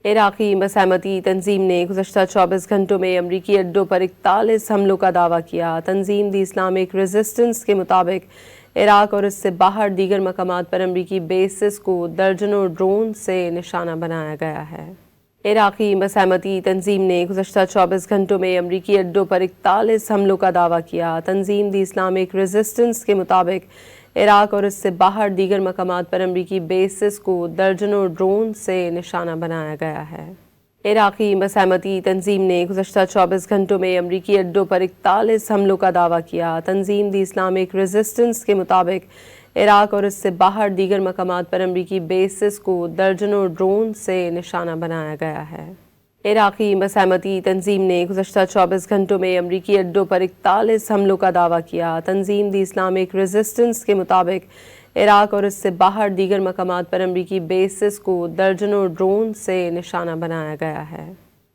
عراقی مزاحمتی تنظیم نے گزشتہ 24 گھنٹوں میں امریکی اڈوں پر 41 حملوں کا دعویٰ کیا۔ تنظیم دی اسلامک ریزسٹنس کے مطابق عراق اور اس سے باہر دیگر مقامات پر امریکی بیسز کو درجنوں ڈرون سے نشانہ بنایا گیا ہے۔ عراقی مزاحمتی تنظیم نے گزشتہ 24 گھنٹوں میں امریکی اڈوں پر 41 حملوں کا دعویٰ کیا۔ تنظیم دی اسلامک ریزسٹنس کے مطابق عراق اور اس سے باہر دیگر مقامات پر امریکی بیسز کو درجنوں ڈرون سے نشانہ بنایا گیا ہے۔ عراقی مزاحمتی تنظیم نے گزشتہ 24 گھنٹوں میں امریکی اڈوں پر 41 حملوں کا دعویٰ کیا۔ تنظیم دی اسلامک ریزسٹنس کے مطابق عراق اور اس سے باہر دیگر مقامات پر امریکی بیسز کو درجنوں ڈرون سے نشانہ بنایا گیا ہے۔ عراقی مزاحمتی تنظیم نے گزشتہ 24 گھنٹوں میں امریکی اڈوں پر 41 حملوں کا دعویٰ کیا۔ تنظیم دی اسلامک ریزسٹنس کے مطابق عراق اور اس سے باہر دیگر مقامات پر امریکی بیسز کو درجنوں ڈرون سے نشانہ بنایا گیا ہے۔